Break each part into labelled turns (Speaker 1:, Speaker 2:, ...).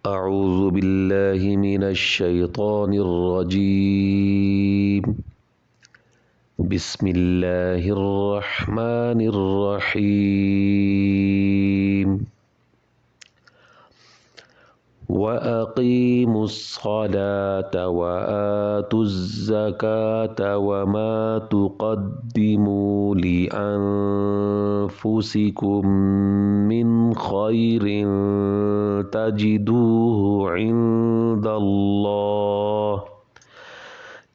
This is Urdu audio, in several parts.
Speaker 1: اعوذ باللہ من الشیطان الرجیم بسم اللہ الرحمن الرحیم وَأَقِيمُوا الصَّلَاةَ وَآتُوا الزَّكَاةَ وَمَا تُقَدِّمُوا لِأَنفُسِكُم مِّنْ خَيْرٍ تَجِدُوهُ عِندَ اللَّهِ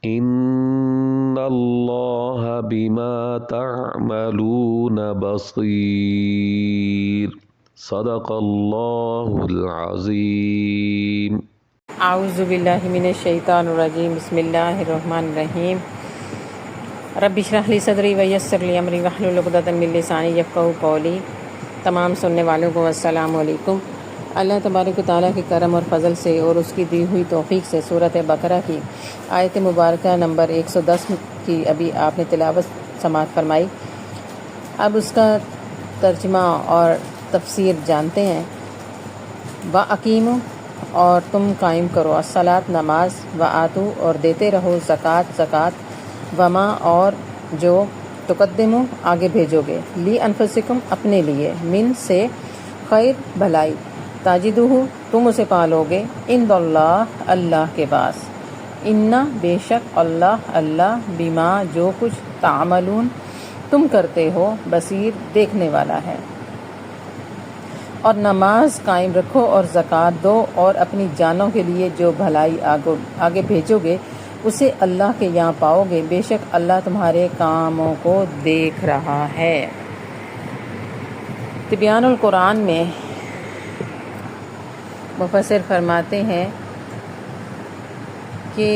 Speaker 1: إِنَّ اللَّهَ بِمَا تَعْمَلُونَ بَصِيرٌ صدق اللہ العظیم۔
Speaker 2: اعوذ باللہ من الشیطان الرجیم، بسم اللہ الرحمن الرحیم۔ رب اشرح لی صدری ویسر لی امری واحلل عقدۃ من لسانی یفقہوا قولی۔ تمام سننے والوں کو السلام علیکم۔ اللہ تبارک و تعالیٰ کے کرم اور فضل سے اور اس کی دی ہوئی توفیق سے سورۃ بقرہ کی آیت مبارکہ نمبر 110 کی ابھی آپ نے تلاوت سماعت فرمائی۔ اب اس کا ترجمہ اور تفسیر جانتے ہیں۔ وَأَقِیمُوا، اور تم قائم کرو، الصلاۃ نماز، وَآتُوا، اور دیتے رہو، زکوٰۃ، وما، اور جو، تقدموا، آگے بھیجو گے، لی انفسکم، اپنے لیے، من، سے، خیر، بھلائی، تاجدوہ، تم اسے پالو گے، عند اللہ، اللہ کے پاس، انا، بے شک، اللہ بما، جو کچھ، تعملون، تم کرتے ہو، بصیر، دیکھنے والا ہے۔ اور نماز قائم رکھو اور زکوٰۃ دو، اور اپنی جانوں کے لیے جو بھلائی آگے بھیجو گے اسے اللہ کے یہاں پاؤ گے، بے شک اللہ تمہارے کاموں کو دیکھ رہا ہے۔ تبیان القرآن میں مفسر فرماتے ہیں کہ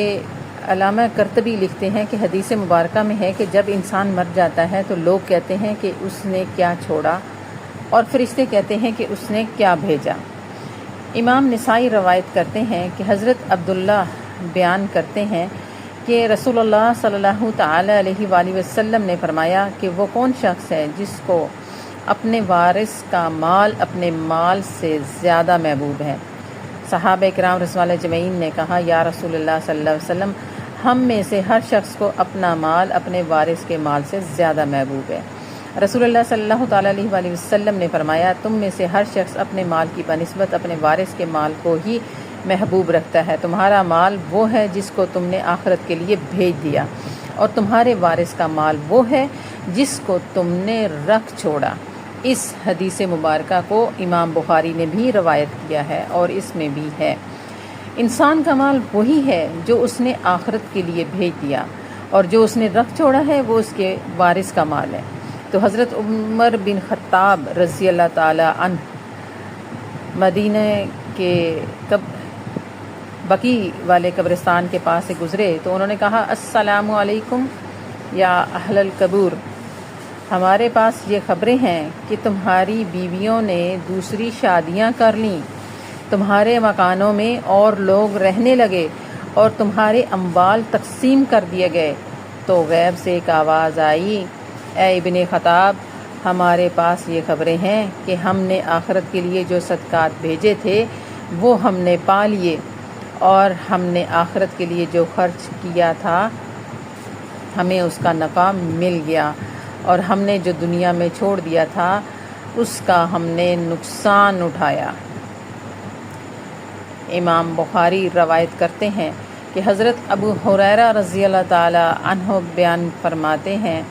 Speaker 2: علامہ قرطبی لکھتے ہیں کہ حدیث مبارکہ میں ہے کہ جب انسان مر جاتا ہے تو لوگ کہتے ہیں کہ اس نے کیا چھوڑا، اور فرشتے کہتے ہیں کہ اس نے کیا بھیجا۔ امام نسائی روایت کرتے ہیں کہ حضرت عبداللہ بیان کرتے ہیں کہ رسول اللہ صلی اللہ تعالی علیہ وآلہ وسلم نے فرمایا کہ وہ کون شخص ہے جس کو اپنے وارث کا مال اپنے مال سے زیادہ محبوب ہے۔ صحابہ کرام رضوان اللہ اجمعین نے کہا، یا رسول اللہ صلی اللہ علیہ وسلم، ہم میں سے ہر شخص کو اپنا مال اپنے وارث کے مال سے زیادہ محبوب ہے۔ رسول اللہ صلی اللہ تعالیٰ علیہ وآلہ وسلم نے فرمایا، تم میں سے ہر شخص اپنے مال کی بنسبت اپنے وارث کے مال کو ہی محبوب رکھتا ہے۔ تمہارا مال وہ ہے جس کو تم نے آخرت کے لیے بھیج دیا، اور تمہارے وارث کا مال وہ ہے جس کو تم نے رکھ چھوڑا۔ اس حدیث مبارکہ کو امام بخاری نے بھی روایت کیا ہے، اور اس میں بھی ہے، انسان کا مال وہی ہے جو اس نے آخرت کے لیے بھیج دیا، اور جو اس نے رکھ چھوڑا ہے وہ اس کے وارث کا مال ہے۔ تو حضرت عمر بن خطاب رضی اللہ تعالی عنہ مدینہ کے بقیع والے قبرستان کے پاس سے گزرے تو انہوں نے کہا، السلام علیکم یا اہل القبور، ہمارے پاس یہ خبریں ہیں کہ تمہاری بیویوں نے دوسری شادیاں کر لیں، تمہارے مکانوں میں اور لوگ رہنے لگے، اور تمہارے اموال تقسیم کر دیے گئے۔ تو غیب سے ایک آواز آئی، اے ابن خطاب، ہمارے پاس یہ خبریں ہیں کہ ہم نے آخرت کے لیے جو صدقات بھیجے تھے وہ ہم نے پا لیے، اور ہم نے آخرت کے لیے جو خرچ کیا تھا ہمیں اس کا نفع مل گیا، اور ہم نے جو دنیا میں چھوڑ دیا تھا اس کا ہم نے نقصان اٹھایا۔ امام بخاری روایت کرتے ہیں کہ حضرت ابو ہریرہ رضی اللہ تعالی عنہ بیان فرماتے ہیں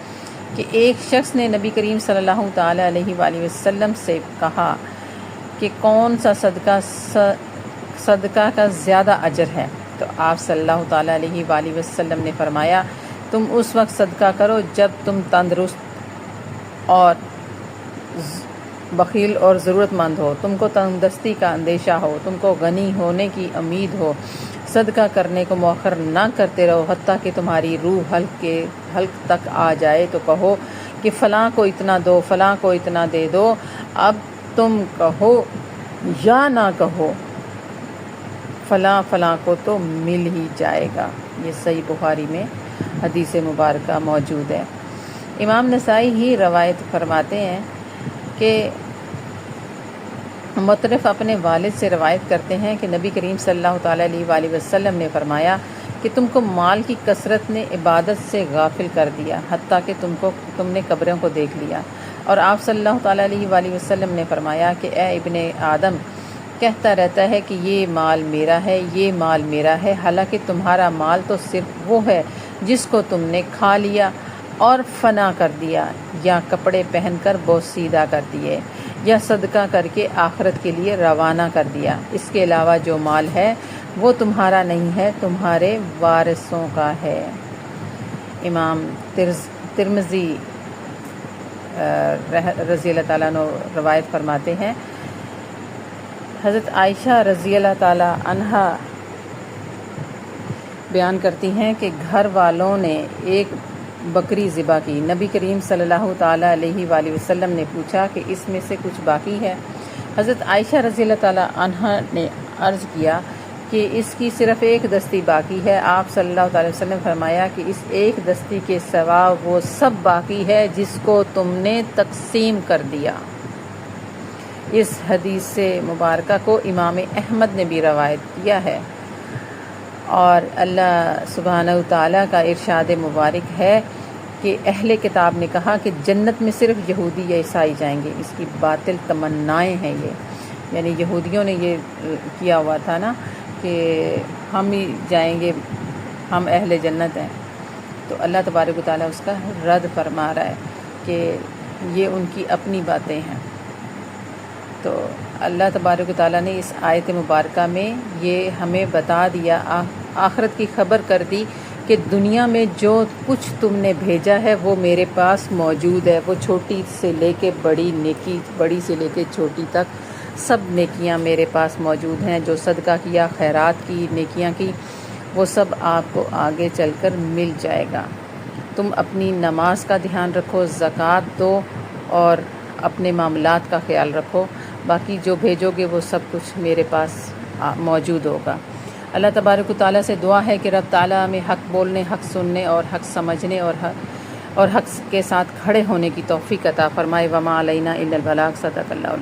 Speaker 2: کہ ایک شخص نے نبی کریم صلی اللہ تعالی علیہ وآلہ وسلم سے کہا کہ کون سا صدقہ کا زیادہ اجر ہے؟ تو آپ صلی اللہ تعالی علیہ وآلہ وسلم نے فرمایا، تم اس وقت صدقہ کرو جب تم تندرست اور بخیل اور ضرورت مند ہو، تم کو تندرستی کا اندیشہ ہو، تم کو غنی ہونے کی امید ہو، صدقہ کرنے کو مؤخر نہ کرتے رہو حتیٰ کہ تمہاری روح حلق تک آ جائے تو کہو کہ فلاں کو اتنا دو، فلاں کو اتنا دے دو۔ اب تم کہو یا نہ کہو، فلاں کو تو مل ہی جائے گا۔ یہ صحیح بخاری میں حدیث مبارکہ موجود ہے۔ امام نسائی ہی روایت فرماتے ہیں کہ مطرف اپنے والد سے روایت کرتے ہیں کہ نبی کریم صلی اللہ تعالیٰ علیہ وآلہ وسلم نے فرمایا کہ تم کو مال کی کثرت نے عبادت سے غافل کر دیا حتیٰ کہ تم نے قبروں کو دیکھ لیا۔ اور آپ صلی اللہ تعالیٰ علیہ وآلہ وسلم نے فرمایا کہ اے ابن آدم کہتا رہتا ہے کہ یہ مال میرا ہے، یہ مال میرا ہے، حالانکہ تمہارا مال تو صرف وہ ہے جس کو تم نے کھا لیا اور فنا کر دیا، یا کپڑے پہن کر بوسیدہ کر دیے، یا صدقہ کر کے آخرت کے لیے روانہ کر دیا۔ اس کے علاوہ جو مال ہے وہ تمہارا نہیں ہے، تمہارے وارثوں کا ہے۔ امام ترمذی رضی اللہ تعالیٰ عنہ روایت فرماتے ہیں، حضرت عائشہ رضی اللہ تعالیٰ عنہا بیان کرتی ہیں کہ گھر والوں نے ایک بکری ذبح کی۔ نبی کریم صلی اللہ تعالیٰ علیہ وآلہ وسلم نے پوچھا کہ اس میں سے کچھ باقی ہے؟ حضرت عائشہ رضی اللہ تعالیٰ عنہا نے عرض کیا کہ اس کی صرف ایک دستی باقی ہے۔ آپ صلی اللہ تعالی وسلم نے فرمایا کہ اس ایک دستی کے سوا وہ سب باقی ہے جس کو تم نے تقسیم کر دیا۔ اس حدیث سے مبارکہ کو امام احمد نے بھی روایت کیا ہے، اور اللہ سبحانہ وتعالیٰ کا ارشاد مبارک ہے کہ اہل کتاب نے کہا کہ جنت میں صرف یہودی یا عیسائی جائیں گے۔ اس کی باطل تمنائیں ہیں یہ، یعنی یہودیوں نے یہ کیا ہوا تھا نا کہ ہم ہی جائیں گے، ہم اہل جنت ہیں، تو اللہ تبارک و تعالیٰ اس کا رد فرما رہا ہے کہ یہ ان کی اپنی باتیں ہیں۔ تو اللہ تبارک و تعالیٰ نے اس آیت مبارکہ میں یہ ہمیں بتا دیا، آخرت کی خبر کر دی کہ دنیا میں جو کچھ تم نے بھیجا ہے وہ میرے پاس موجود ہے۔ وہ چھوٹی سے لے کے بڑی نیکی، بڑی سے لے کے چھوٹی تک سب نیکیاں میرے پاس موجود ہیں۔ جو صدقہ کیا، خیرات کی، نیکیاں کی، وہ سب آپ کو آگے چل کر مل جائے گا۔ تم اپنی نماز کا دھیان رکھو، زکوٰۃ دو اور اپنے معاملات کا خیال رکھو، باقی جو بھیجو گے وہ سب کچھ میرے پاس موجود ہوگا۔ اللہ تبارک و تعالیٰ سے دعا ہے کہ رب تعالیٰ ہمیں حق بولنے، حق سننے اور حق سمجھنے اور حق کے ساتھ کھڑے ہونے کی توفیق عطا فرمائے۔ وما علینا الا البلاغ، صدق اللہ۔